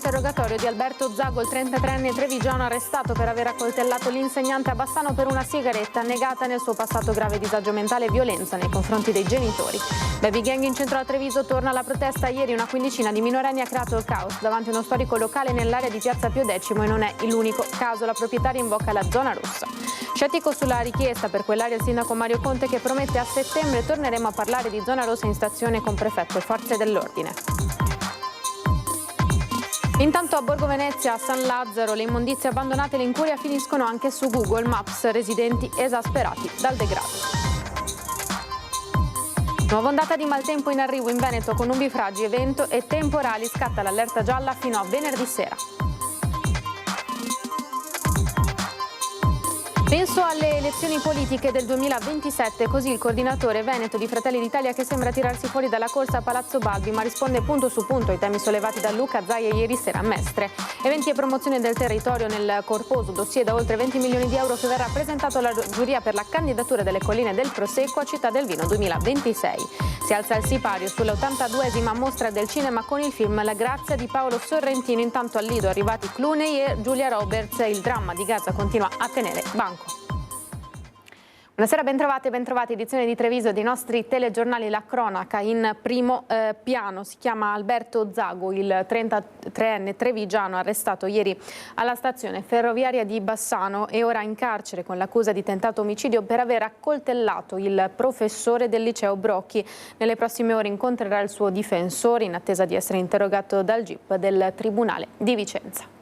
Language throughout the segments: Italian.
interrogatorio di Alberto Zago, il 33enne trevigiano arrestato per aver accoltellato l'insegnante a Bassano per una sigaretta, negata nel suo passato grave disagio mentale e violenza nei confronti dei genitori. Baby gang in centro a Treviso, torna alla protesta. Ieri una quindicina di minorenni ha creato il caos davanti a uno storico locale nell'area di Piazza Pio X e non è l'unico caso. La proprietaria invoca la zona rossa. Scettico sulla richiesta per quell'area il sindaco Mario Conte, che promette a settembre torneremo a parlare di zona rossa in stazione con prefetto e forze dell'ordine. Intanto a Borgo Venezia, a San Lazzaro, le immondizie abbandonate e l'incuria finiscono anche su Google Maps, residenti esasperati dal degrado. Nuova ondata di maltempo in arrivo in Veneto con nubifragi, vento e temporali, scatta l'allerta gialla fino a venerdì sera. Penso alle elezioni politiche del 2027, così il coordinatore veneto di Fratelli d'Italia, che sembra tirarsi fuori dalla corsa a Palazzo Balbi, ma risponde punto su punto ai temi sollevati da Luca Zaia ieri sera a Mestre. Eventi e promozione del territorio nel corposo dossier da oltre 20 milioni di euro che verrà presentato alla giuria per la candidatura delle colline del Prosecco a Città del Vino 2026. Si alza il sipario sull'82esima mostra del cinema con il film La grazia di Paolo Sorrentino. Intanto al Lido arrivati Clooney e Julia Roberts, il dramma di Gaza continua a tenere banco. Buonasera, bentrovati, edizione di Treviso dei nostri telegiornali. La cronaca in primo piano. Si chiama Alberto Zago, il 33enne trevigiano arrestato ieri alla stazione ferroviaria di Bassano e ora in carcere con l'accusa di tentato omicidio per aver accoltellato il professore del liceo Brocchi. Nelle prossime ore incontrerà il suo difensore in attesa di essere interrogato dal GIP del Tribunale di Vicenza.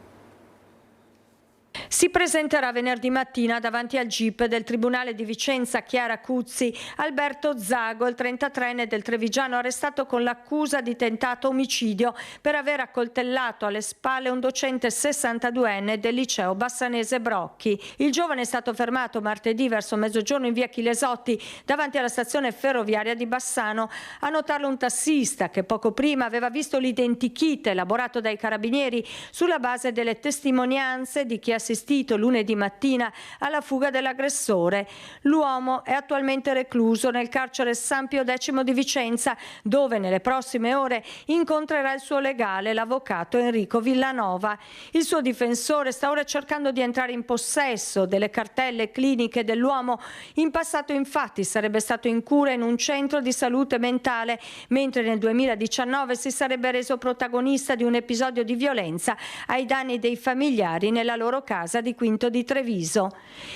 Si presenterà venerdì mattina davanti al GIP del Tribunale di Vicenza Chiara Cuzzi Alberto Zago, il 33enne del trevigiano arrestato con l'accusa di tentato omicidio per aver accoltellato alle spalle un docente 62enne del liceo bassanese Brocchi. Il giovane è stato fermato martedì verso mezzogiorno in via Chilesotti davanti alla stazione ferroviaria di Bassano. A notarlo un tassista che poco prima aveva visto l'identikit elaborato dai carabinieri sulla base delle testimonianze di chi assistito lunedì mattina alla fuga dell'aggressore. L'uomo è attualmente recluso nel carcere San Pio X di Vicenza, dove nelle prossime ore incontrerà il suo legale, l'avvocato Enrico Villanova. Il suo difensore sta ora cercando di entrare in possesso delle cartelle cliniche dell'uomo. In passato infatti sarebbe stato in cura in un centro di salute mentale, mentre nel 2019 si sarebbe reso protagonista di un episodio di violenza ai danni dei familiari nella loro casa di Quinto di Treviso.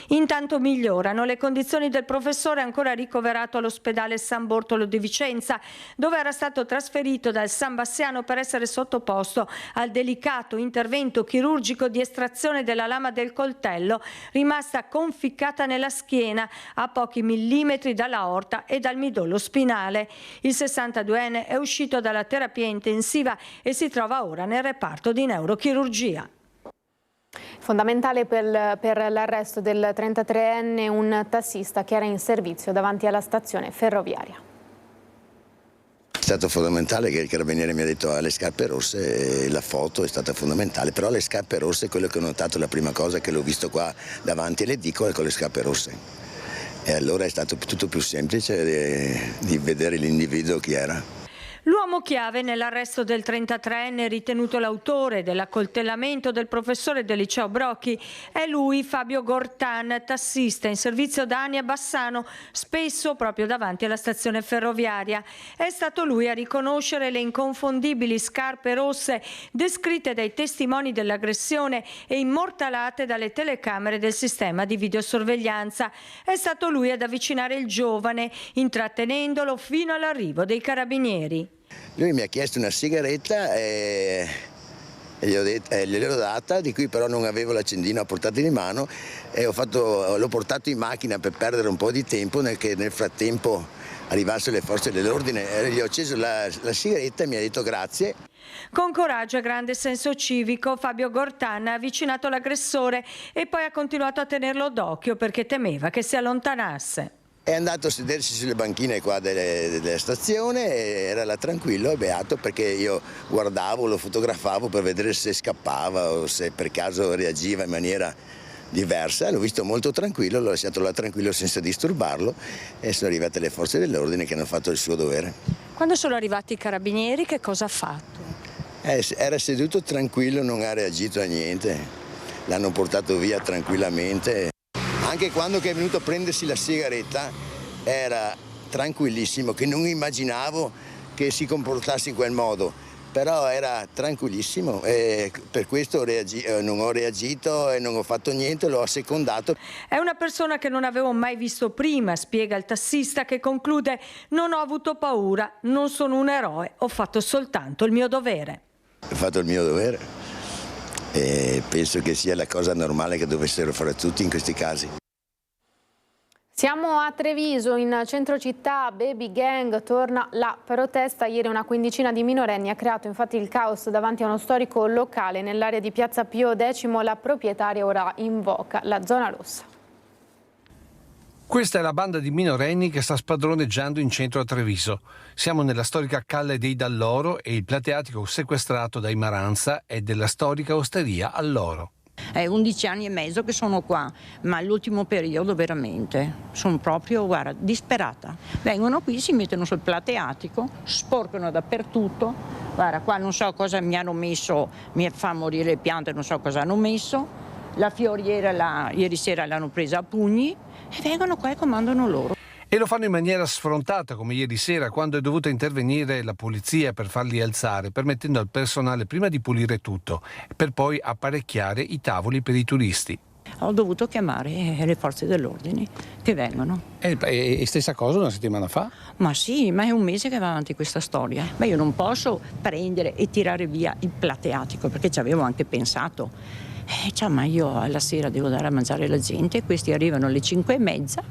Intanto migliorano le condizioni del professore, ancora ricoverato all'ospedale San Bortolo di Vicenza, dove era stato trasferito dal San Bassiano per essere sottoposto al delicato intervento chirurgico di estrazione della lama del coltello, rimasta conficcata nella schiena a pochi millimetri dall'aorta e dal midollo spinale. Il 62enne è uscito dalla terapia intensiva e si trova ora nel reparto di neurochirurgia. Fondamentale per l'arresto del 33enne un tassista che era in servizio davanti alla stazione ferroviaria. È stato fondamentale che il carabiniere mi ha detto le scarpe rosse, la foto è stata fondamentale, però le scarpe rosse, quello che ho notato la prima cosa che l'ho visto qua davanti all'edicolo con le scarpe rosse. E allora è stato tutto più semplice di vedere l'individuo chi era. L'uomo chiave nell'arresto del 33enne, ritenuto l'autore dell'accoltellamento del professore del liceo Brocchi, è lui, Fabio Gortan, tassista in servizio da anni a Bassano, spesso proprio davanti alla stazione ferroviaria. È stato lui a riconoscere le inconfondibili scarpe rosse descritte dai testimoni dell'aggressione e immortalate dalle telecamere del sistema di videosorveglianza. È stato lui ad avvicinare il giovane, intrattenendolo fino all'arrivo dei carabinieri. Lui mi ha chiesto una sigaretta e gliel'ho data, di cui però non avevo l'accendino a portata di mano e l'ho portato in macchina per perdere un po' di tempo, che nel frattempo arrivassero le forze dell'ordine. Gli ho acceso la sigaretta e mi ha detto grazie. Con coraggio e grande senso civico Fabio Gortan ha avvicinato l'aggressore e poi ha continuato a tenerlo d'occhio perché temeva che si allontanasse. È andato a sedersi sulle banchine qua della stazione e era là tranquillo e beato, perché io guardavo, lo fotografavo per vedere se scappava o se per caso reagiva in maniera diversa. L'ho visto molto tranquillo, l'ho lasciato là tranquillo senza disturbarlo e sono arrivate le forze dell'ordine che hanno fatto il suo dovere. Quando sono arrivati i carabinieri che cosa ha fatto? Era seduto tranquillo, non ha reagito a niente. L'hanno portato via tranquillamente. Anche quando è venuto a prendersi la sigaretta era tranquillissimo, che non immaginavo che si comportasse in quel modo. Però era tranquillissimo e per questo non ho reagito e non ho fatto niente, l'ho assecondato. È una persona che non avevo mai visto prima, spiega il tassista, che conclude: non ho avuto paura, non sono un eroe, ho fatto soltanto il mio dovere. Ho fatto il mio dovere e penso che sia la cosa normale che dovessero fare tutti in questi casi. Siamo a Treviso, in centro città. Baby gang, torna la protesta. Ieri una quindicina di minorenni ha creato infatti il caos davanti a uno storico locale nell'area di Piazza Pio X. La proprietaria ora invoca la zona rossa. Questa è la banda di minorenni che sta spadroneggiando in centro a Treviso. Siamo nella storica Calle dei Dall'Oro e il plateatico sequestrato dai Maranza è della storica osteria Alloro. È 11 anni e mezzo che sono qua, ma l'ultimo periodo veramente sono proprio, guarda, disperata. Vengono qui, si mettono sul plateatico, sporcano dappertutto. Guarda, qua non so cosa mi hanno messo, mi fa morire le piante, non so cosa hanno messo. La fioriera ieri sera l'hanno presa a pugni e vengono qua e comandano loro. E lo fanno in maniera sfrontata, come ieri sera, quando è dovuta intervenire la polizia per farli alzare, permettendo al personale prima di pulire tutto, per poi apparecchiare i tavoli per i turisti. Ho dovuto chiamare le forze dell'ordine che vengono. E stessa cosa una settimana fa? Ma sì, ma è un mese che va avanti questa storia. Ma io non posso prendere e tirare via il plateatico, perché ci avevo anche pensato. Ma io alla sera devo dare a mangiare la gente, questi arrivano alle 5:30,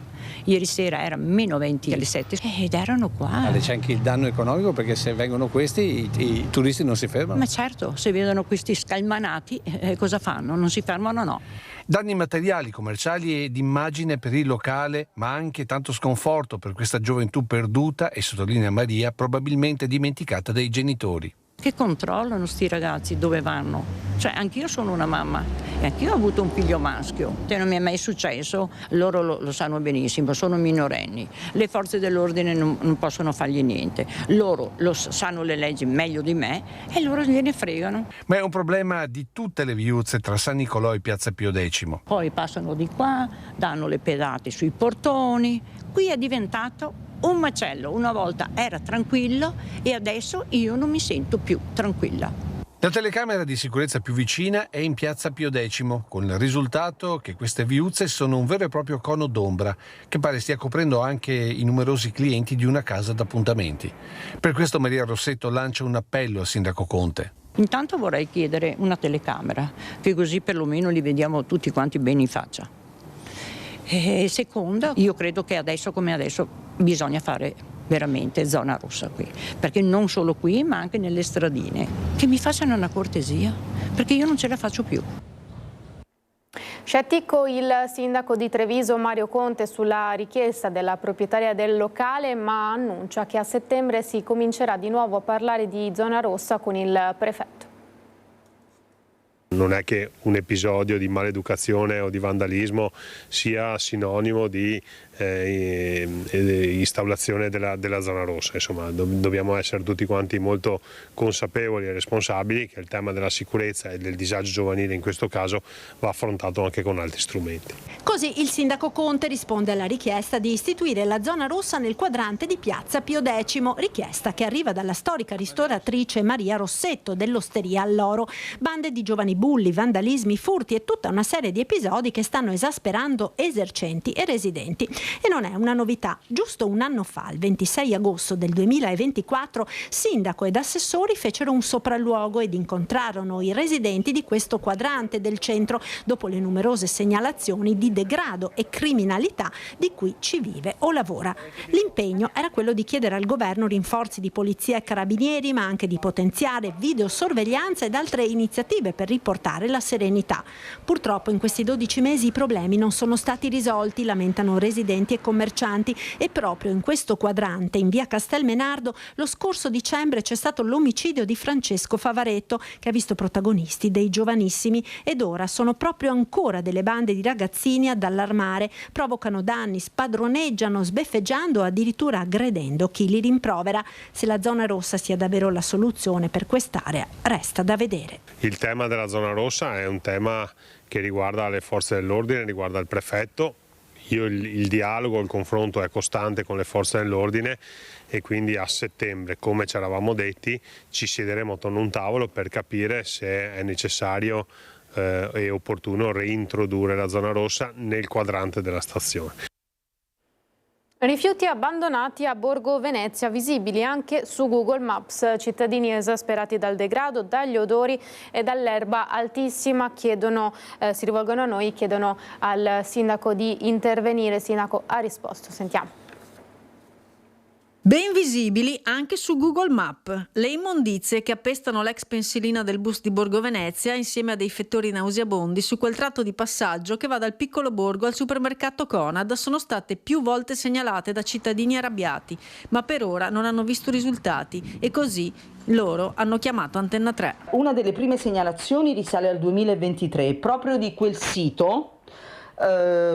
ieri sera era meno 20 alle 7 ed erano qua. C'è anche il danno economico, perché se vengono questi i turisti non si fermano. Ma certo, se vedono questi scalmanati cosa fanno? Non si fermano, no. Danni materiali, commerciali e d'immagine per il locale, ma anche tanto sconforto per questa gioventù perduta e, sottolinea Maria, probabilmente dimenticata dai genitori. Che controllano sti ragazzi dove vanno? Cioè, anch'io sono una mamma e anch'io ho avuto un figlio maschio. Non mi è mai successo, loro lo sanno benissimo, sono minorenni. Le forze dell'ordine non possono fargli niente. Loro sanno le leggi meglio di me e loro gliene fregano. Ma è un problema di tutte le viuzze tra San Nicolò e Piazza Pio X. Poi passano di qua, danno le pedate sui portoni. Qui è diventato un macello. Una volta era tranquillo e adesso io non mi sento più tranquilla. La telecamera di sicurezza più vicina è in Piazza Pio X, con il risultato che queste viuzze sono un vero e proprio cono d'ombra che pare stia coprendo anche i numerosi clienti di una casa d'appuntamenti. Per questo Maria Rossetto lancia un appello al sindaco Conte. Intanto vorrei chiedere una telecamera, che così perlomeno li vediamo tutti quanti bene in faccia. E secondo, io credo che adesso come adesso bisogna fare veramente zona rossa qui, perché non solo qui ma anche nelle stradine, che mi facciano una cortesia, perché io non ce la faccio più. Scettico il sindaco di Treviso Mario Conte sulla richiesta della proprietaria del locale, ma annuncia che a settembre si comincerà di nuovo a parlare di zona rossa con il prefetto. Non è che un episodio di maleducazione o di vandalismo sia sinonimo di instaurazione della zona rossa. Insomma, dobbiamo essere tutti quanti molto consapevoli e responsabili che il tema della sicurezza e del disagio giovanile in questo caso va affrontato anche con altri strumenti. Così il sindaco Conte risponde alla richiesta di istituire la zona rossa nel quadrante di Piazza Pio X, richiesta che arriva dalla storica ristoratrice Maria Rossetto dell'Osteria Alloro. Bande di giovani bulli, vandalismi, furti e tutta una serie di episodi che stanno esasperando esercenti e residenti. E non è una novità. Giusto un anno fa, il 26 agosto del 2024, sindaco ed assessori fecero un sopralluogo ed incontrarono i residenti di questo quadrante del centro dopo le numerose segnalazioni di degrado e criminalità di cui ci vive o lavora. L'impegno era quello di chiedere al governo rinforzi di polizia e carabinieri, ma anche di potenziare videosorveglianza ed altre iniziative per riportare riportare la serenità. Purtroppo in questi 12 mesi i problemi non sono stati risolti, lamentano residenti e commercianti, e proprio in questo quadrante, in via Castelmenardo, lo scorso dicembre c'è stato l'omicidio di Francesco Favaretto, che ha visto protagonisti dei giovanissimi, ed ora sono proprio ancora delle bande di ragazzini ad allarmare, provocano danni, spadroneggiano, sbeffeggiando o addirittura aggredendo chi li rimprovera. Se la zona rossa sia davvero la soluzione per quest'area resta da vedere. Il tema della zona rossa è un tema che riguarda le forze dell'ordine, riguarda il prefetto. Il dialogo, il confronto è costante con le forze dell'ordine e quindi a settembre, come ci eravamo detti, ci siederemo attorno a un tavolo per capire se è necessario e opportuno reintrodurre la zona rossa nel quadrante della stazione. Rifiuti abbandonati a Borgo Venezia, visibili anche su Google Maps. Cittadini esasperati dal degrado, dagli odori e dall'erba altissima si rivolgono a noi, chiedono al sindaco di intervenire. Il sindaco ha risposto, sentiamo. Ben visibili anche su Google Map, le immondizie che appestano l'ex pensilina del bus di Borgo Venezia insieme a dei fettori nauseabondi su quel tratto di passaggio che va dal piccolo borgo al supermercato Conad sono state più volte segnalate da cittadini arrabbiati, ma per ora non hanno visto risultati e così loro hanno chiamato Antenna 3. Una delle prime segnalazioni risale al 2023, proprio di quel sito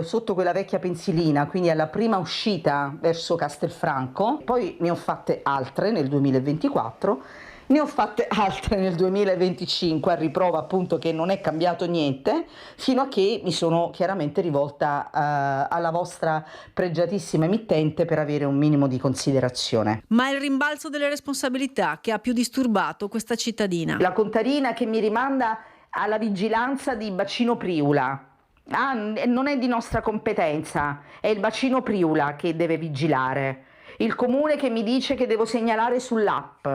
sotto quella vecchia pensilina, quindi alla prima uscita verso Castelfranco. Poi ne ho fatte altre nel 2024, ne ho fatte altre nel 2025, a riprova appunto che non è cambiato niente, fino a che mi sono chiaramente rivolta alla vostra pregiatissima emittente per avere un minimo di considerazione. Ma è il rimbalzo delle responsabilità che ha più disturbato questa cittadina. La contarina che mi rimanda alla vigilanza di Bacino Priula. Non è di nostra competenza, è il Bacino Priula che deve vigilare, il comune che mi dice che devo segnalare sull'app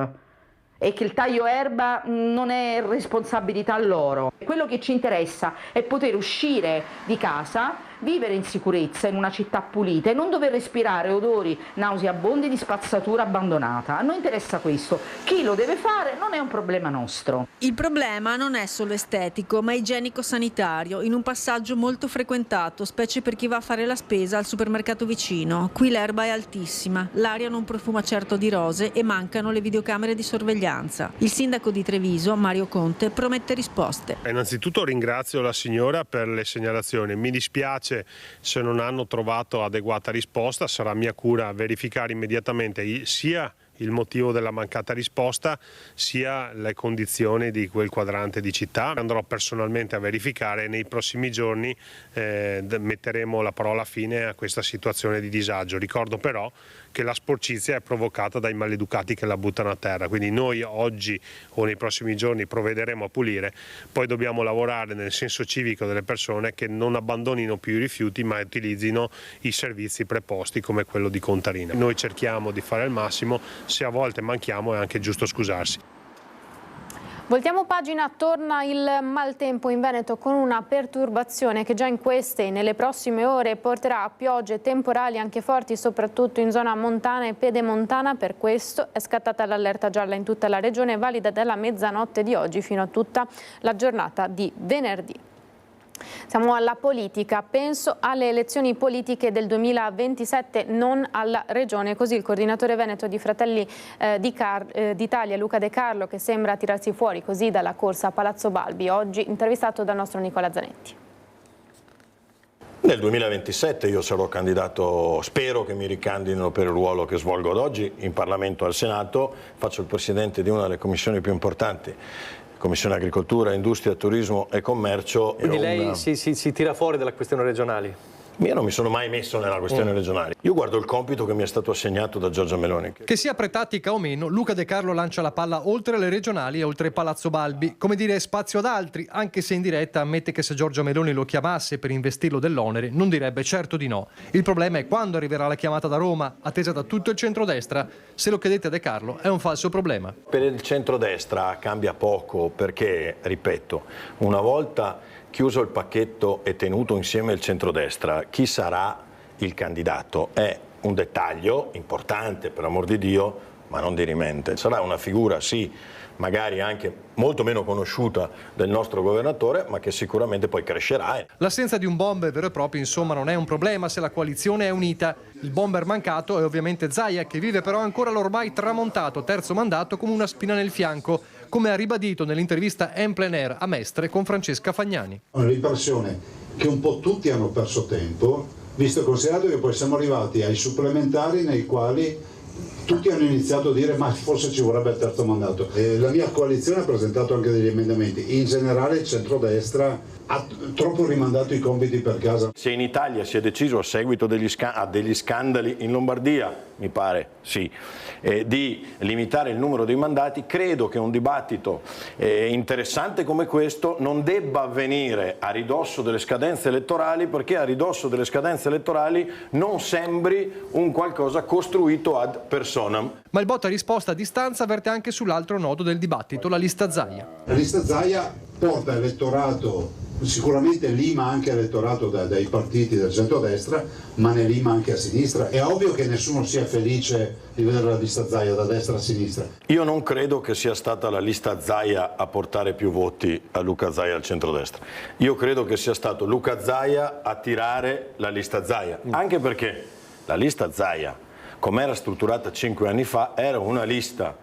e che il taglio erba non è responsabilità loro. Quello che ci interessa è poter uscire di casa, vivere in sicurezza in una città pulita e non dover respirare odori nauseabondi di spazzatura abbandonata. A noi interessa questo. Chi lo deve fare non è un problema nostro. Il problema non è solo estetico, ma igienico-sanitario, in un passaggio molto frequentato, specie per chi va a fare la spesa al supermercato vicino. Qui l'erba è altissima, l'aria non profuma certo di rose e mancano le videocamere di sorveglianza. Il sindaco di Treviso, Mario Conte, promette risposte. Innanzitutto ringrazio la signora per le segnalazioni. Mi dispiace se non hanno trovato adeguata risposta, sarà mia cura verificare immediatamente sia il motivo della mancata risposta sia le condizioni di quel quadrante di città. Andrò personalmente a verificare e nei prossimi giorni metteremo la parola fine a questa situazione di disagio. Ricordo però che la sporcizia è provocata dai maleducati che la buttano a terra, quindi noi oggi o nei prossimi giorni provvederemo a pulire, poi dobbiamo lavorare nel senso civico delle persone che non abbandonino più i rifiuti ma utilizzino i servizi preposti come quello di Contarina. Noi cerchiamo di fare il massimo, se a volte manchiamo è anche giusto scusarsi. Voltiamo pagina, torna il maltempo in Veneto con una perturbazione che già in queste e nelle prossime ore porterà a piogge temporali anche forti soprattutto in zona montana e pedemontana. Per questo è scattata l'allerta gialla in tutta la regione, valida dalla mezzanotte di oggi fino a tutta la giornata di venerdì. Siamo alla politica, penso alle elezioni politiche del 2027, non alla regione, così il coordinatore veneto di Fratelli d'Italia, Luca De Carlo, che sembra tirarsi fuori così dalla corsa a Palazzo Balbi, oggi intervistato dal nostro Nicola Zanetti. Nel 2027 io sarò candidato, spero che mi ricandidino per il ruolo che svolgo ad oggi in Parlamento al Senato, faccio il presidente di una delle commissioni più importanti, Commissione Agricoltura, Industria, Turismo e Commercio. Quindi lei si tira fuori dalle questioni regionali? Io non mi sono mai messo nella questione regionale. Io guardo il compito che mi è stato assegnato da Giorgia Meloni. Che sia pre-tattica o meno, Luca De Carlo lancia la palla oltre le regionali e oltre Palazzo Balbi. Come dire spazio ad altri, anche se in diretta ammette che se Giorgia Meloni lo chiamasse per investirlo dell'onere, non direbbe certo di no. Il problema è quando arriverà la chiamata da Roma, attesa da tutto il centrodestra. Se lo chiedete a De Carlo è un falso problema. Per il centrodestra cambia poco perché, ripeto, una volta chiuso il pacchetto e tenuto insieme il centrodestra, chi sarà il candidato è un dettaglio importante, per amor di Dio, ma non dirimente. Sarà una figura, sì, magari anche molto meno conosciuta del nostro governatore, ma che sicuramente poi crescerà. L'assenza di un bomber vero e proprio, insomma, non è un problema se la coalizione è unita. Il bomber mancato è ovviamente Zaia, che vive però ancora l'ormai tramontato terzo mandato come una spina nel fianco, come ha ribadito nell'intervista en plein air a Mestre con Francesca Fagnani. Ho l'impressione che un po' tutti hanno perso tempo, visto e considerato che poi siamo arrivati ai supplementari nei quali tutti hanno iniziato a dire ma forse ci vorrebbe il terzo mandato. La mia coalizione ha presentato anche degli emendamenti. In generale il centrodestra ha troppo rimandato i compiti per casa. Se in Italia si è deciso a seguito degli scandali in Lombardia, mi pare, sì, di limitare il numero dei mandati, credo che un dibattito interessante come questo non debba avvenire a ridosso delle scadenze elettorali, perché a ridosso delle scadenze elettorali non sembri un qualcosa costruito ad personam. Ma il botta risposta a distanza verte anche sull'altro nodo del dibattito, la lista Zaia. La lista Zaia porta elettorato, sicuramente lima anche elettorato dai partiti del centrodestra, ma ne lima anche a sinistra. È ovvio che nessuno sia felice di vedere la lista Zaia da destra a sinistra. Io non credo che sia stata la lista Zaia a portare più voti a Luca Zaia al centrodestra. Io credo che sia stato Luca Zaia a tirare la lista Zaia, anche perché la lista Zaia, come era strutturata 5 anni fa, era una lista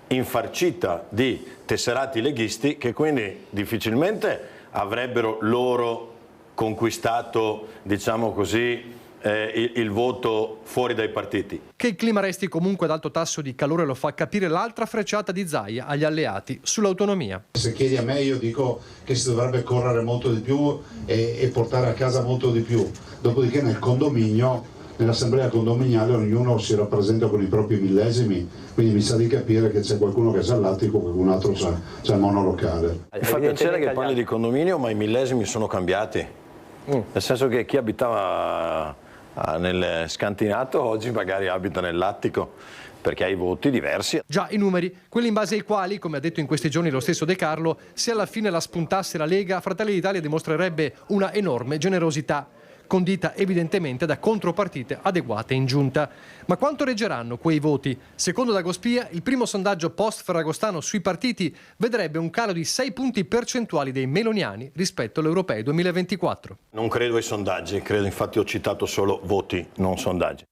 infarcita di tesserati leghisti che quindi difficilmente avrebbero loro conquistato, diciamo così, il voto fuori dai partiti. Che il clima resti comunque ad alto tasso di calore lo fa capire l'altra frecciata di Zaia agli alleati sull'autonomia. Se chiedi a me io dico che si dovrebbe correre molto di più e portare a casa molto di più. Dopodiché nel condominio, nell'assemblea condominiale, ognuno si rappresenta con i propri millesimi, quindi mi sa di capire che c'è qualcuno che sa il lattico, qualcun altro sa il monolocale. Mi fa piacere che parli di condominio, ma i millesimi sono cambiati. Nel senso che chi abitava nel scantinato oggi magari abita nel lattico, perché ha i voti diversi. Già i numeri, quelli in base ai quali, come ha detto in questi giorni lo stesso De Carlo, se alla fine la spuntasse la Lega, Fratelli d'Italia dimostrerebbe una enorme generosità, condita evidentemente da contropartite adeguate in giunta. Ma quanto reggeranno quei voti? Secondo Dagospia, il primo sondaggio post-ferragostano sui partiti vedrebbe un calo di 6 punti percentuali dei meloniani rispetto alle europee 2024. Non credo ai sondaggi, credo, infatti ho citato solo voti, non sondaggi.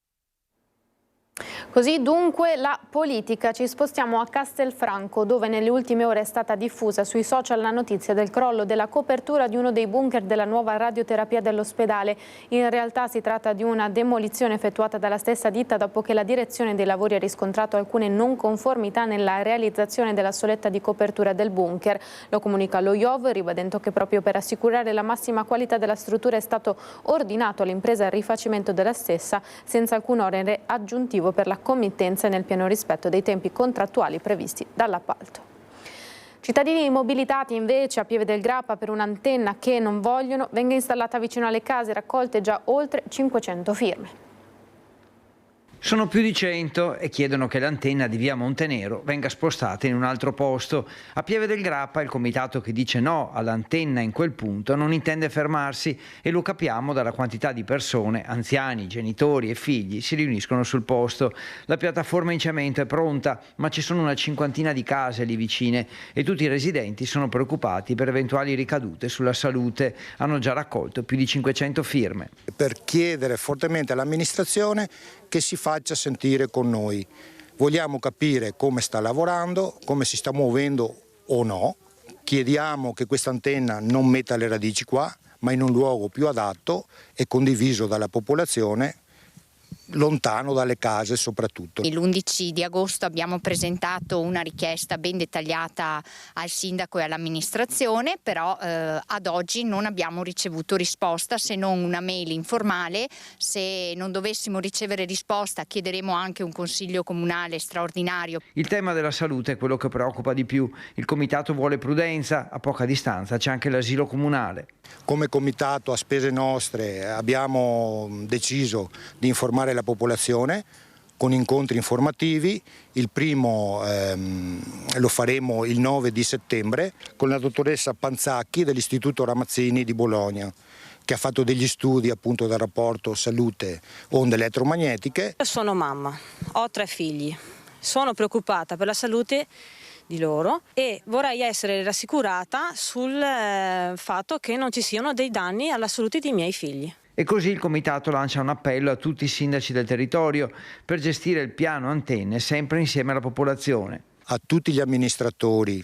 Così dunque la politica. Ci spostiamo a Castelfranco, dove nelle ultime ore è stata diffusa sui social la notizia del crollo della copertura di uno dei bunker della nuova radioterapia dell'ospedale. In realtà si tratta di una demolizione effettuata dalla stessa ditta dopo che la direzione dei lavori ha riscontrato alcune non conformità nella realizzazione della soletta di copertura del bunker. Lo comunica lo IOV, ribadendo che proprio per assicurare la massima qualità della struttura è stato ordinato all'impresa il rifacimento della stessa senza alcun onere aggiuntivo per la committenza e nel pieno rispetto dei tempi contrattuali previsti dall'appalto. Cittadini mobilitati invece a Pieve del Grappa per un'antenna che non vogliono venga installata vicino alle case, raccolte già oltre 500 firme. Sono più di 100 e chiedono che l'antenna di via Montenero venga spostata in un altro posto. A Pieve del Grappa il comitato che dice no all'antenna in quel punto non intende fermarsi e lo capiamo dalla quantità di persone, anziani, genitori e figli, si riuniscono sul posto. La piattaforma in cemento è pronta, ma ci sono una cinquantina di case lì vicine e tutti i residenti sono preoccupati per eventuali ricadute sulla salute. Hanno già raccolto più di 500 firme. Per chiedere fortemente all'amministrazione che si faccia sentire con noi. Vogliamo capire come sta lavorando, come si sta muovendo o no. Chiediamo che questa antenna non metta le radici qua, ma in un luogo più adatto e condiviso dalla popolazione, lontano dalle case soprattutto. L'11 di agosto abbiamo presentato una richiesta ben dettagliata al sindaco e all'amministrazione, però ad oggi non abbiamo ricevuto risposta, se non una mail informale. Se non dovessimo ricevere risposta chiederemo anche un consiglio comunale straordinario. Il tema della salute è quello che preoccupa di più. Il comitato vuole prudenza, a poca distanza c'è anche l'asilo comunale. Come comitato a spese nostre abbiamo deciso di informare la popolazione con incontri informativi. Il primo lo faremo il 9 di settembre con la dottoressa Panzacchi dell'Istituto Ramazzini di Bologna, che ha fatto degli studi appunto del rapporto salute-onde elettromagnetiche. Sono mamma, ho 3 figli. sono preoccupata per la salute di loro e vorrei essere rassicurata sul fatto che non ci siano dei danni alla salute dei miei figli. E così il comitato lancia un appello a tutti i sindaci del territorio per gestire il piano antenne sempre insieme alla popolazione. A tutti gli amministratori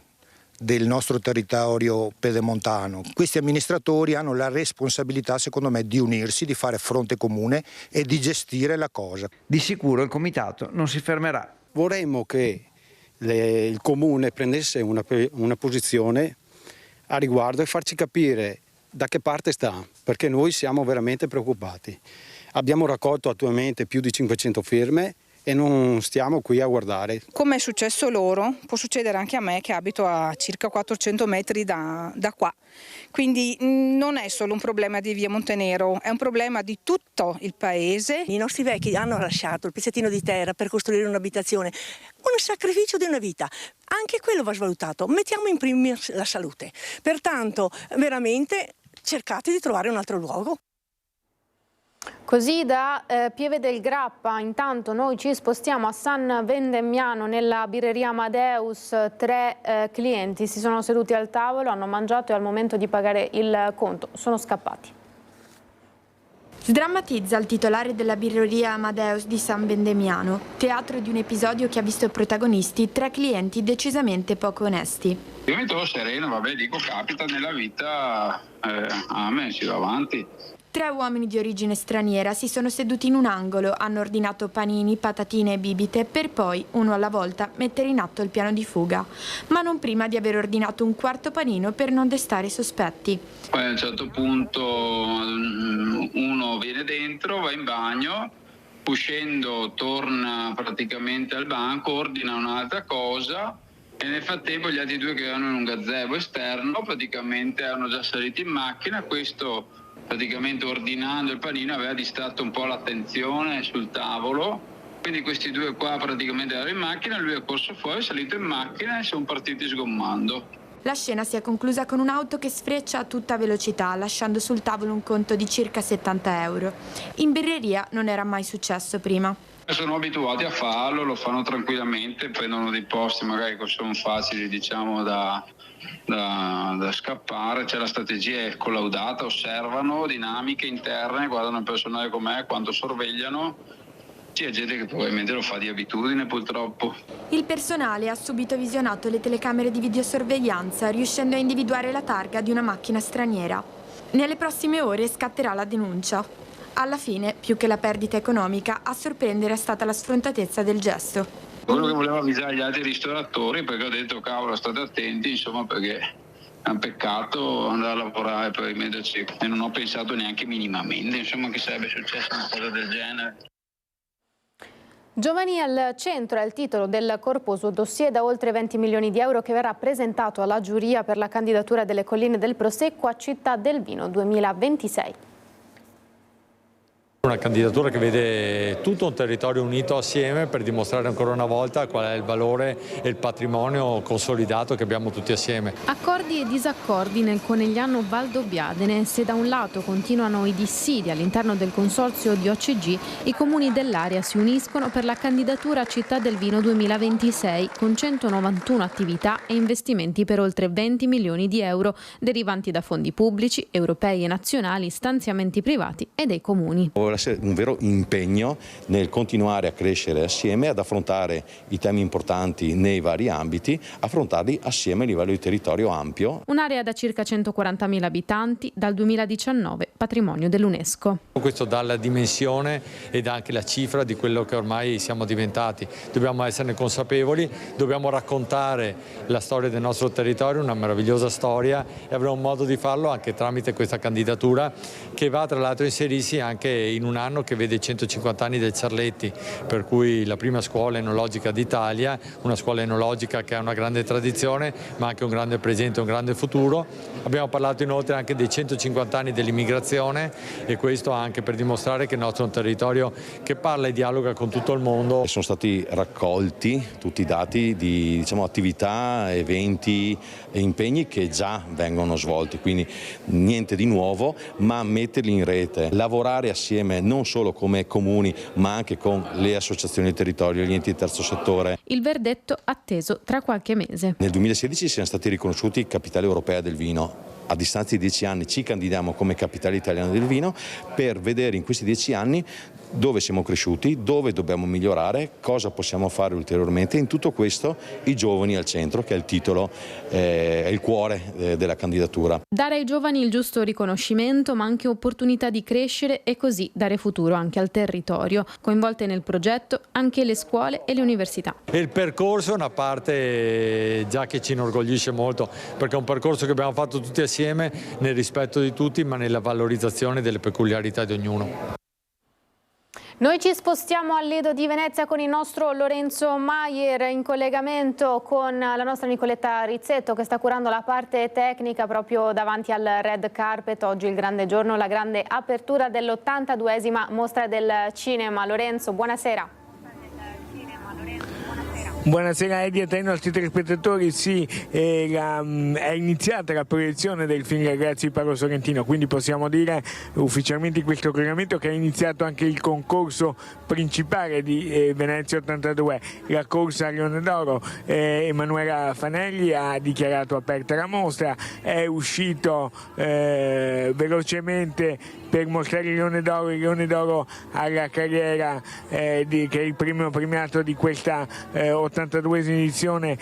del nostro territorio pedemontano, questi amministratori hanno la responsabilità, secondo me, di unirsi, di fare fronte comune e di gestire la cosa. Di sicuro il comitato non si fermerà. Vorremmo che il comune prendesse una posizione a riguardo e farci capire da che parte sta, perché noi siamo veramente preoccupati. Abbiamo raccolto attualmente più di 500 firme e non stiamo qui a guardare. Come è successo loro, può succedere anche a me che abito a circa 400 metri da qua. Quindi non è solo un problema di via Montenero, è un problema di tutto il paese. I nostri vecchi hanno lasciato il pezzettino di terra per costruire un'abitazione, un sacrificio di una vita. Anche quello va svalutato. Mettiamo in primis la salute. Pertanto, veramente cercate di trovare un altro luogo. Così da Pieve del Grappa, intanto noi ci spostiamo a San Vendemmiano nella birreria Amadeus. 3 clienti si sono seduti al tavolo, hanno mangiato e al momento di pagare il conto sono scappati. Sdrammatizza il titolare della birreria Amadeus di San Vendemmiano, teatro di un episodio che ha visto protagonisti 3 clienti decisamente poco onesti. Io mi trovo sereno, vabbè, dico capita nella vita, a me si va avanti. 3 uomini di origine straniera si sono seduti in un angolo, hanno ordinato panini, patatine e bibite per poi, uno alla volta, mettere in atto il piano di fuga, ma non prima di aver ordinato un quarto panino per non destare sospetti. Poi a un certo punto uno viene dentro, va in bagno, uscendo torna praticamente al banco, ordina un'altra cosa e nel frattempo gli altri 2 che erano in un gazebo esterno praticamente erano già saliti in macchina. Questo praticamente ordinando il panino aveva distratto un po' l'attenzione sul tavolo, quindi questi 2 qua praticamente erano in macchina, lui è corso fuori, è salito in macchina e sono partiti sgommando. La scena si è conclusa con un'auto che sfreccia a tutta velocità, lasciando sul tavolo un conto di circa 70 euro. In birreria non era mai successo prima. Sono abituati a farlo, lo fanno tranquillamente, prendono dei posti magari che sono facili, diciamo, da scappare. C'è la strategia è collaudata, osservano dinamiche interne, guardano il personale com'è, quanto sorvegliano. C'è gente che probabilmente lo fa di abitudine, purtroppo. Il personale ha subito visionato le telecamere di videosorveglianza, riuscendo a individuare la targa di una macchina straniera. Nelle prossime ore scatterà la denuncia. Alla fine, più che la perdita economica, a sorprendere è stata la sfrontatezza del gesto. Quello che volevo avvisare gli altri ristoratori, perché ho detto cavolo state attenti, insomma, perché è un peccato andare a lavorare per rimetterci e non ho pensato neanche minimamente, insomma, che sarebbe successa una cosa del genere. Giovani al centro è il titolo del corposo dossier da oltre 20 milioni di euro che verrà presentato alla giuria per la candidatura delle Colline del Prosecco a Città del Vino 2026. Una candidatura che vede tutto un territorio unito assieme per dimostrare ancora una volta qual è il valore e il patrimonio consolidato che abbiamo tutti assieme. Accordi e disaccordi nel Conegliano Valdobbiadene. Se da un lato continuano i dissidi all'interno del consorzio di OCG, i comuni dell'area si uniscono per la candidatura a Città del Vino 2026 con 191 attività e investimenti per oltre 20 milioni di euro derivanti da fondi pubblici, europei e nazionali, stanziamenti privati e dei comuni. Un vero impegno nel continuare a crescere assieme, ad affrontare i temi importanti nei vari ambiti, affrontarli assieme a livello di territorio ampio. Un'area da circa 140.000 abitanti, dal 2019 patrimonio dell'UNESCO. Questo dà la dimensione e dà anche la cifra di quello che ormai siamo diventati. Dobbiamo esserne consapevoli, dobbiamo raccontare la storia del nostro territorio, una meravigliosa storia, e avremo modo di farlo anche tramite questa candidatura che va tra l'altro a inserirsi anche in un anno che vede 150 anni del Ciarletti, per cui la prima scuola enologica d'Italia, una scuola enologica che ha una grande tradizione ma anche un grande presente e un grande futuro. Abbiamo parlato inoltre anche dei 150 anni dell'immigrazione, e questo anche per dimostrare che il nostro è un territorio che parla e dialoga con tutto il mondo. Sono stati raccolti tutti i dati di attività, eventi e impegni che già vengono svolti, quindi niente di nuovo, ma metterli in rete, lavorare assieme assieme non solo come comuni ma anche con le associazioni del territorio e gli enti del terzo settore. Il verdetto atteso tra qualche mese. Nel 2016 siamo stati riconosciuti capitale europea del vino. A distanza di 10 anni ci candidiamo come capitale italiana del vino per vedere in questi 10 anni dove siamo cresciuti, dove dobbiamo migliorare, cosa possiamo fare ulteriormente. In tutto questo i giovani al centro, che è il titolo, è il cuore della candidatura. Dare ai giovani il giusto riconoscimento, ma anche opportunità di crescere e così dare futuro anche al territorio. Coinvolte nel progetto anche le scuole e le università. Il percorso è una parte già che ci inorgoglisce molto, perché è un percorso che abbiamo fatto tutti assieme nel rispetto di tutti, ma nella valorizzazione delle peculiarità di ognuno. Noi ci spostiamo al Lido di Venezia con il nostro Lorenzo Maier in collegamento con la nostra Nicoletta Rizzetto che sta curando la parte tecnica proprio davanti al red carpet. Oggi il grande giorno, la grande apertura dell'82esima mostra del cinema. Lorenzo, buonasera. Buonasera Edi e ai nostri telespettatori. Sì, è iniziata la proiezione del film Ragazzi di Paolo Sorrentino, quindi possiamo dire ufficialmente in questo collegamento che è iniziato anche il concorso principale di Venezia 82, la corsa a Leone d'Oro. Emanuela Fanelli ha dichiarato aperta la mostra, è uscito velocemente per mostrare il Leone d'Oro alla carriera che è il primo premiato di questa 82esima edizione,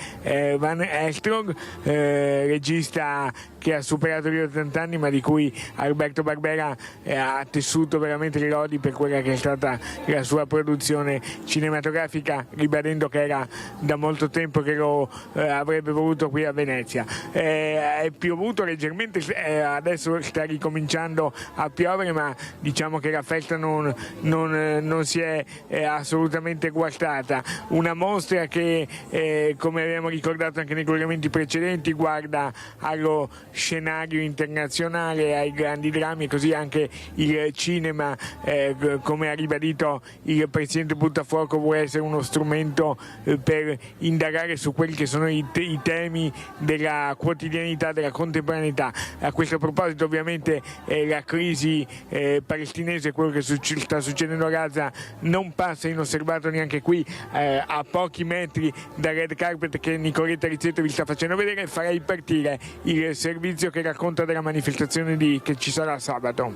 Van Helström, regista che ha superato gli 80 anni ma di cui Alberto Barbera ha tessuto veramente le lodi per quella che è stata la sua produzione cinematografica, ribadendo che era da molto tempo che lo avrebbe voluto qui a Venezia. È piovuto leggermente, adesso sta ricominciando a piovere, ma diciamo che la festa non si è assolutamente guastata. Una mostra che, come abbiamo ricordato anche nei collegamenti precedenti, guarda allo scenario internazionale, ai grandi drammi, così anche il cinema, come ha ribadito il presidente Buttafuoco, vuole essere uno strumento per indagare su quelli che sono i temi della quotidianità, della contemporaneità. A questo proposito ovviamente la crisi palestinese, quello che sta succedendo a Gaza, non passa inosservato neanche qui, a pochi metri dal red carpet che Nicoletta Rizzetto vi sta facendo vedere. Farei partire il servizio che racconta della manifestazione che ci sarà sabato.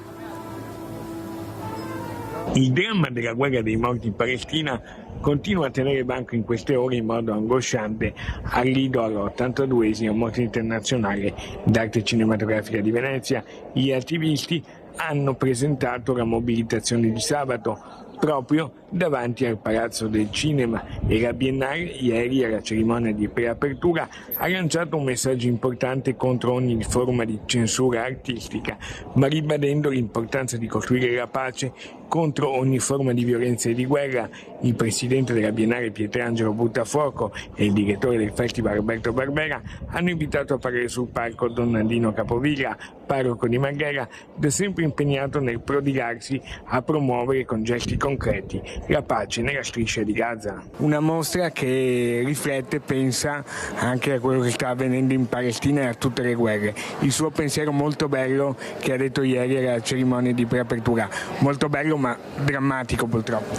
Il dramma della guerra dei morti in Palestina continua a tenere banco in queste ore in modo angosciante al Lido all'82esima Mostra Internazionale d'Arte Cinematografica di Venezia. Gli attivisti hanno presentato la mobilitazione di sabato proprio davanti al Palazzo del Cinema e la Biennale ieri alla cerimonia di preapertura ha lanciato un messaggio importante contro ogni forma di censura artistica, ma ribadendo l'importanza di costruire la pace contro ogni forma di violenza e di guerra. Il presidente della Biennale Pietrangelo Buttafuoco e il direttore del festival Alberto Barbera hanno invitato a parlare sul palco Don Nandino Capovilla, parroco di Marghera, da sempre impegnato nel prodigarsi a promuovere con gesti concreti la pace nella striscia di Gaza. Una mostra che riflette, pensa anche a quello che sta avvenendo in Palestina e a tutte le guerre. Il suo pensiero molto bello che ha detto ieri alla cerimonia di preapertura, molto bello ma drammatico purtroppo.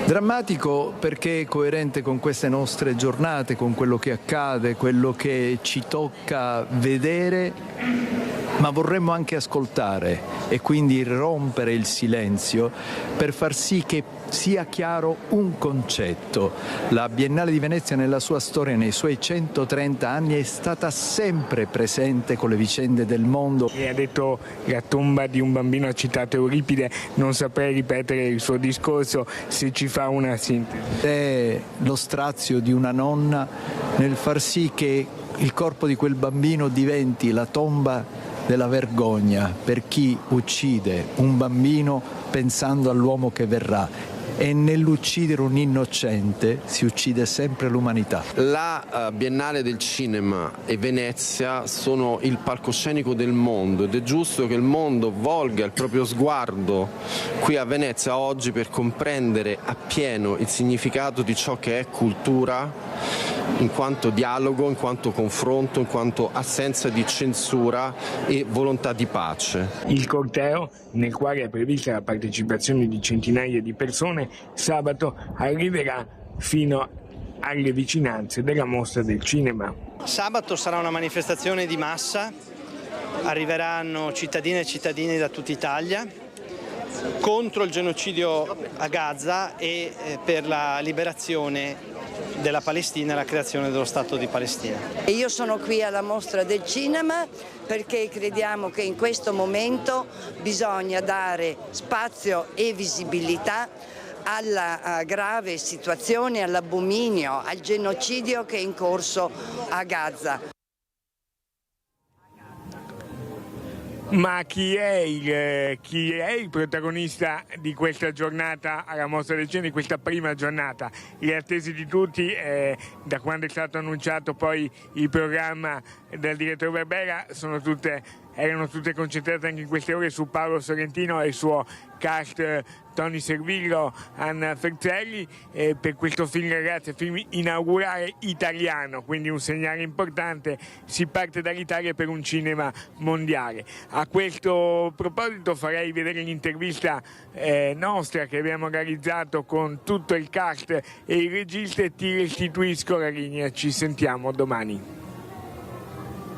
Drammatico perché è coerente con queste nostre giornate, con quello che accade, quello che ci tocca vedere, ma vorremmo anche ascoltare e quindi rompere il silenzio per far sì che sia chiaro un concetto. La Biennale di Venezia nella sua storia, nei suoi 130 anni, è stata sempre presente con le vicende del mondo. E ha detto la tomba di un bambino, ha citato Euripide, non saprei ripetere il suo discorso, se ci fa una sintesi. È lo strazio di una nonna nel far sì che il corpo di quel bambino diventi la tomba della vergogna per chi uccide un bambino pensando all'uomo che verrà. E nell'uccidere un innocente si uccide sempre l'umanità. La Biennale del Cinema e Venezia sono il palcoscenico del mondo ed è giusto che il mondo volga il proprio sguardo qui a Venezia oggi per comprendere appieno il significato di ciò che è cultura in quanto dialogo, in quanto confronto, in quanto assenza di censura e volontà di pace. Il corteo, nel quale è prevista la partecipazione di centinaia di persone, sabato arriverà fino alle vicinanze della Mostra del Cinema. Sabato sarà una manifestazione di massa, arriveranno cittadine e cittadini da tutta Italia contro il genocidio a Gaza e per la liberazione della Palestina e la creazione dello Stato di Palestina. Io sono qui alla Mostra del Cinema perché crediamo che in questo momento bisogna dare spazio e visibilità alla grave situazione, all'abominio, al genocidio che è in corso a Gaza. Ma chi è il protagonista di questa giornata alla Mostra del Cinema, di questa prima giornata? Le attese di tutti, da quando è stato annunciato poi il programma del direttore Barbera, erano tutte concentrate anche in queste ore su Paolo Sorrentino e il suo cast Tony Servillo, Anna Ferzelli, per questo film, ragazzi, film inaugurale italiano, quindi un segnale importante, si parte dall'Italia per un cinema mondiale. A questo proposito farei vedere l'intervista nostra che abbiamo realizzato con tutto il cast e il regista e ti restituisco la linea, ci sentiamo domani.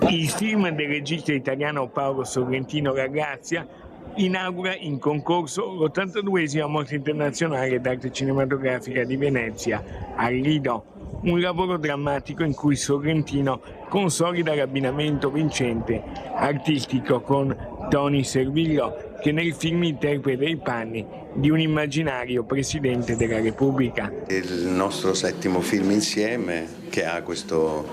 Il film del regista italiano Paolo Sorrentino, La Grazia, inaugura in concorso l'82esima Mostra internazionale d'arte cinematografica di Venezia, al Lido, un lavoro drammatico in cui Sorrentino consolida l'abbinamento vincente artistico con Tony Servillo, che nel film interpreta i panni di un immaginario Presidente della Repubblica. Il nostro 7° film insieme, che ha questo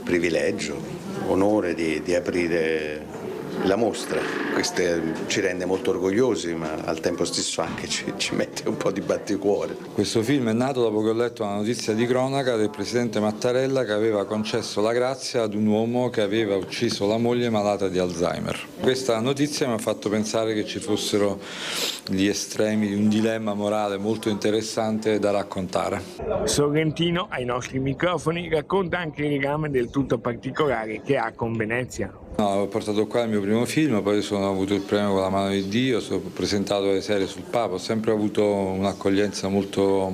privilegio, onore di aprire la mostra. Questo ci rende molto orgogliosi, ma al tempo stesso anche ci mette un po' di batticuore. Questo film è nato dopo che ho letto una notizia di cronaca del presidente Mattarella che aveva concesso la grazia ad un uomo che aveva ucciso la moglie malata di Alzheimer. Questa notizia mi ha fatto pensare che ci fossero gli estremi di un dilemma morale molto interessante da raccontare. Sorrentino, ai nostri microfoni, racconta anche il legame del tutto particolare che ha con Venezia. Ho portato qua il mio primo film, poi ho avuto il premio con la mano di Dio, ho presentato le serie sul Papa, ho sempre avuto un'accoglienza molto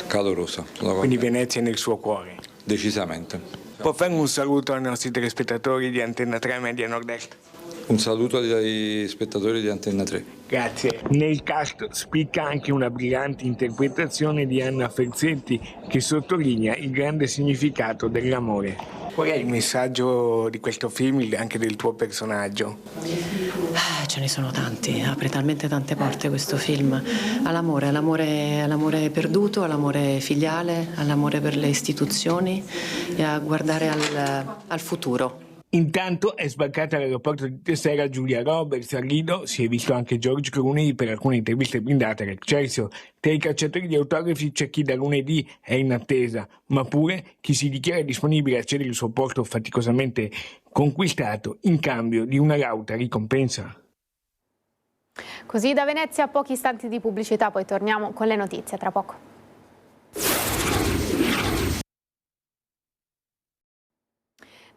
calorosa. Quindi Venezia è nel suo cuore? Decisamente. Può fare un saluto ai nostri telespettatori di Antenna 3 Media Nord-Est? Un saluto ai spettatori di Antenna 3. Grazie. Nel cast spicca anche una brillante interpretazione di Anna Ferzetti che sottolinea il grande significato dell'amore. Qual è il messaggio di questo film e anche del tuo personaggio? Ce ne sono tanti, apre talmente tante porte questo film. All'amore perduto, all'amore filiale, all'amore per le istituzioni e a guardare al futuro. Intanto è sbarcata all'aeroporto di Tessera Giulia Roberts. A Lido si è visto anche George Clooney per alcune interviste blindate all'Excelsior. Tra i cacciatori di autografi c'è chi da lunedì è in attesa, ma pure chi si dichiara disponibile a cedere il suo posto faticosamente conquistato in cambio di una lauta ricompensa. Così da Venezia a pochi istanti di pubblicità, poi torniamo con le notizie tra poco.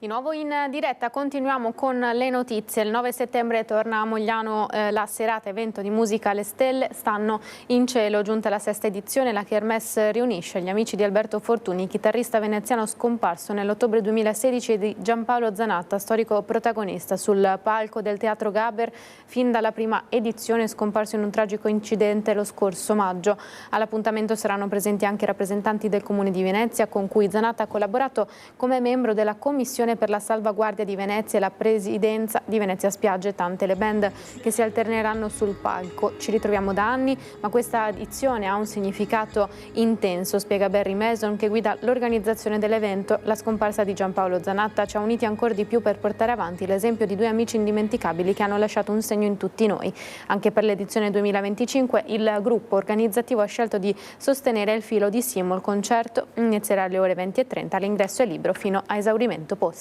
Di nuovo in diretta, continuiamo con le notizie. Il 9 settembre torna a Mogliano la serata evento di musica alle stelle. Stanno in cielo, giunta la 6ª edizione. La Kermesse riunisce gli amici di Alberto Fortuni, chitarrista veneziano scomparso nell'ottobre 2016, e di Giampaolo Zanatta, storico protagonista sul palco del Teatro Gaber fin dalla prima edizione, scomparso in un tragico incidente lo scorso maggio. All'appuntamento saranno presenti anche rappresentanti del Comune di Venezia, con cui Zanatta ha collaborato come membro della Commissione per la salvaguardia di Venezia e la presidenza di Venezia Spiagge. Tante le band che si alterneranno sul palco. Ci ritroviamo da anni, ma questa edizione ha un significato intenso, spiega Barry Mason, che guida l'organizzazione dell'evento. La scomparsa di Giampaolo Zanatta ci ha uniti ancora di più per portare avanti l'esempio di due amici indimenticabili che hanno lasciato un segno in tutti noi. Anche per l'edizione 2025 il gruppo organizzativo ha scelto di sostenere il filo di Simo. Il concerto inizierà alle ore 20:30, l'ingresso è libero fino a esaurimento posti.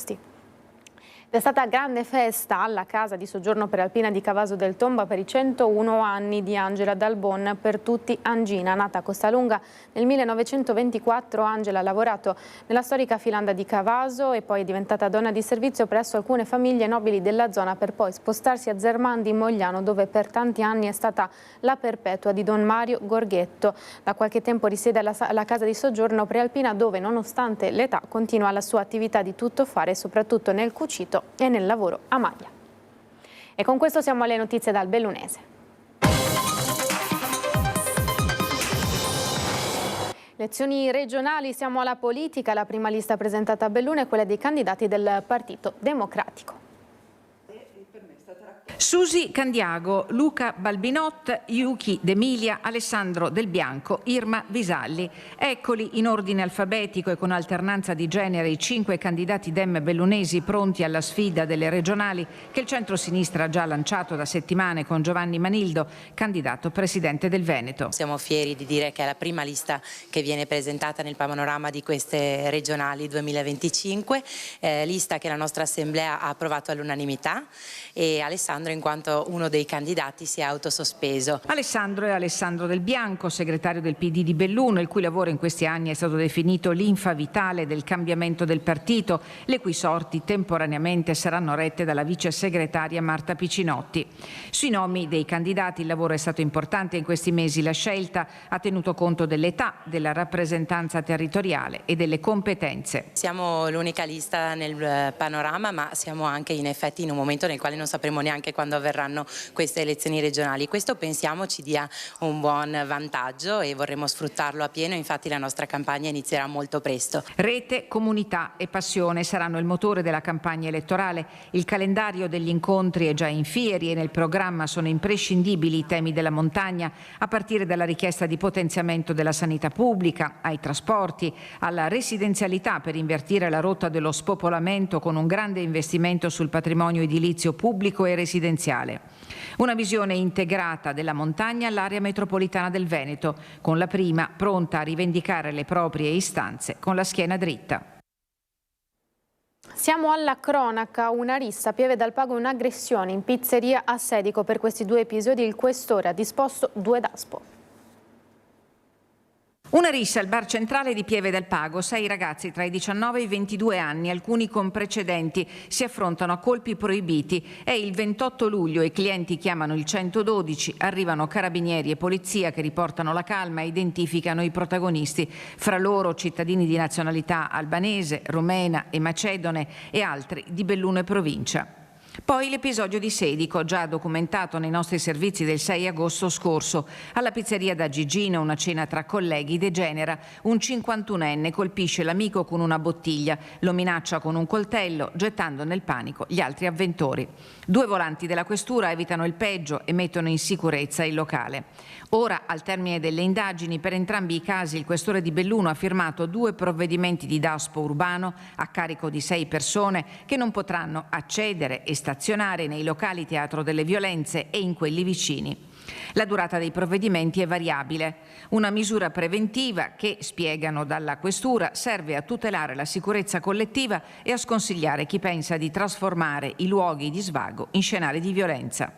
È stata grande festa alla casa di soggiorno prealpina di Cavaso del Tomba per i 101 anni di Angela Dalbon, per tutti Angina. Nata a Costalunga nel 1924, Angela ha lavorato nella storica filanda di Cavaso e poi è diventata donna di servizio presso alcune famiglie nobili della zona, per poi spostarsi a Zermandi in Mogliano, dove per tanti anni è stata la perpetua di Don Mario Gorghetto. Da qualche tempo risiede alla casa di soggiorno prealpina, dove nonostante l'età continua la sua attività di tuttofare, soprattutto nel cucito e nel lavoro a maglia. E con questo siamo alle notizie dal Bellunese. Elezioni regionali, siamo alla politica. La prima lista presentata a Belluno è quella dei candidati del Partito Democratico. Susi Candiago, Luca Balbinot, Yuki D'Emilia, Alessandro Del Bianco, Irma Visalli. Eccoli in ordine alfabetico e con alternanza di genere i 5 candidati dem bellunesi pronti alla sfida delle regionali che il centro-sinistra ha già lanciato da settimane con Giovanni Manildo, candidato presidente del Veneto. Siamo fieri di dire che è la prima lista che viene presentata nel panorama di queste regionali 2025, lista che la nostra assemblea ha approvato all'unanimità, e Alessandro in quanto uno dei candidati si è autosospeso. Alessandro è Alessandro Del Bianco, segretario del PD di Belluno, il cui lavoro in questi anni è stato definito linfa vitale del cambiamento del partito, le cui sorti temporaneamente saranno rette dalla vice segretaria Marta Piccinotti. Sui nomi dei candidati il lavoro è stato importante in questi mesi. La scelta ha tenuto conto dell'età, della rappresentanza territoriale e delle competenze. Siamo l'unica lista nel panorama, ma siamo anche in effetti in un momento nel quale non sapremo neanche quando avverranno queste elezioni regionali. Questo pensiamo ci dia un buon vantaggio e vorremmo sfruttarlo a pieno, infatti la nostra campagna inizierà molto presto. Rete, comunità e passione saranno il motore della campagna elettorale. Il calendario degli incontri è già in fieri e nel programma sono imprescindibili i temi della montagna, a partire dalla richiesta di potenziamento della sanità pubblica, ai trasporti, alla residenzialità per invertire la rotta dello spopolamento con un grande investimento sul patrimonio edilizio pubblico e residenziale. Una visione integrata della montagna all'area metropolitana del Veneto, con la prima pronta a rivendicare le proprie istanze con la schiena dritta. Siamo alla cronaca, una rissa a Pieve dal Pago e un'aggressione in pizzeria a Sedico. Per questi 2 episodi il questore ha disposto 2 daspo. Una rissa al bar centrale di Pieve del Pago. 6 ragazzi tra i 19 e i 22 anni, alcuni con precedenti, si affrontano a colpi proibiti. È il 28 luglio, i clienti chiamano il 112, arrivano carabinieri e polizia che riportano la calma e identificano i protagonisti. Fra loro cittadini di nazionalità albanese, romena e macedone e altri di Belluno e provincia. Poi l'episodio di Sedico, già documentato nei nostri servizi del 6 agosto scorso. Alla pizzeria da Gigino, una cena tra colleghi degenera. Un 51enne colpisce l'amico con una bottiglia, lo minaccia con un coltello, gettando nel panico gli altri avventori. 2 volanti della questura evitano il peggio e mettono in sicurezza il locale. Ora, al termine delle indagini, per entrambi i casi il questore di Belluno ha firmato 2 provvedimenti di daspo urbano a carico di 6 persone che non potranno accedere e stazionare nei locali teatro delle violenze e in quelli vicini. La durata dei provvedimenti è variabile. Una misura preventiva che, spiegano dalla questura, serve a tutelare la sicurezza collettiva e a sconsigliare chi pensa di trasformare i luoghi di svago in scenari di violenza.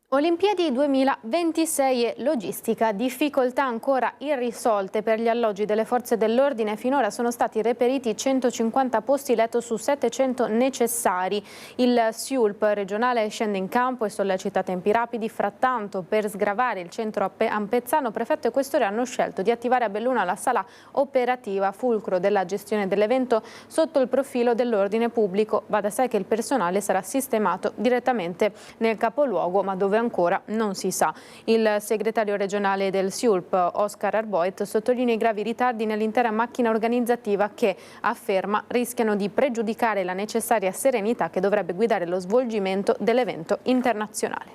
Olimpiadi 2026 e logistica, difficoltà ancora irrisolte per gli alloggi delle forze dell'ordine. Finora sono stati reperiti 150 posti letto su 700 necessari. Il SIULP regionale scende in campo e sollecita tempi rapidi. Frattanto, per sgravare il centro ampezzano, prefetto e questore hanno scelto di attivare a Belluno la sala operativa, fulcro della gestione dell'evento sotto il profilo dell'ordine pubblico. Va da sé che il personale sarà sistemato direttamente nel capoluogo, ma dove ancora non si sa. Il segretario regionale del SIULP, Oscar Arboit, sottolinea i gravi ritardi nell'intera macchina organizzativa che, afferma, rischiano di pregiudicare la necessaria serenità che dovrebbe guidare lo svolgimento dell'evento internazionale.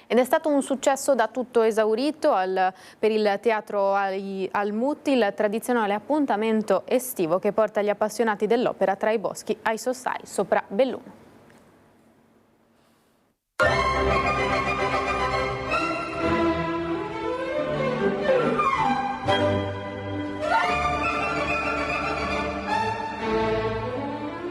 Ed è stato un successo da tutto esaurito per il Teatro Almutti, il tradizionale appuntamento estivo che porta gli appassionati dell'opera tra i boschi ai sossai sopra Belluno.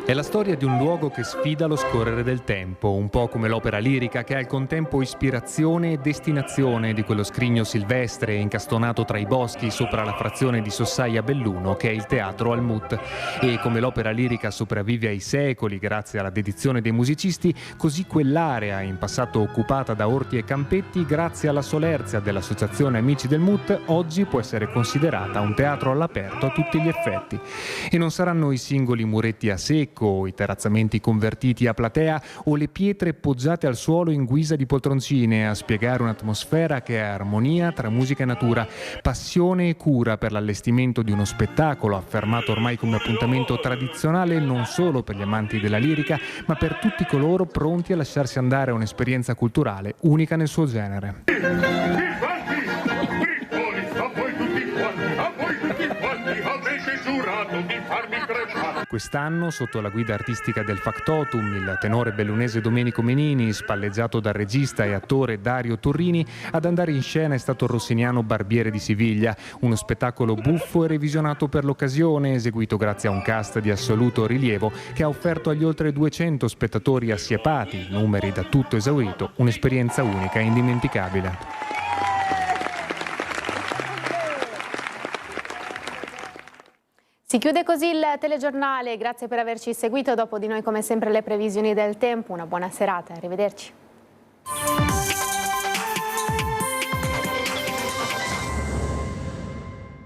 È la storia di un luogo che sfida lo scorrere del tempo, un po' come l'opera lirica che è al contempo ispirazione e destinazione di quello scrigno silvestre incastonato tra i boschi sopra la frazione di Sossaia Belluno che è il teatro Almut. E come l'opera lirica sopravvive ai secoli grazie alla dedizione dei musicisti, così quell'area in passato occupata da orti e campetti, grazie alla solerzia dell'associazione Amici del Mut, oggi può essere considerata un teatro all'aperto a tutti gli effetti. E non saranno i singoli muretti a secco, i terrazzamenti convertiti a platea o le pietre poggiate al suolo in guisa di poltroncine a spiegare un'atmosfera che è armonia tra musica e natura, passione e cura per l'allestimento di uno spettacolo affermato ormai come appuntamento tradizionale non solo per gli amanti della lirica, ma per tutti coloro pronti a lasciarsi andare a un'esperienza culturale unica nel suo genere. Quest'anno, sotto la guida artistica del Factotum, il tenore bellunese Domenico Menini, spalleggiato dal regista e attore Dario Torrini, ad andare in scena è stato il rossiniano Barbiere di Siviglia, uno spettacolo buffo e revisionato per l'occasione, eseguito grazie a un cast di assoluto rilievo che ha offerto agli oltre 200 spettatori assiepati, numeri da tutto esaurito, un'esperienza unica e indimenticabile. Si chiude così il telegiornale, grazie per averci seguito. Dopo di noi come sempre le previsioni del tempo, una buona serata, arrivederci.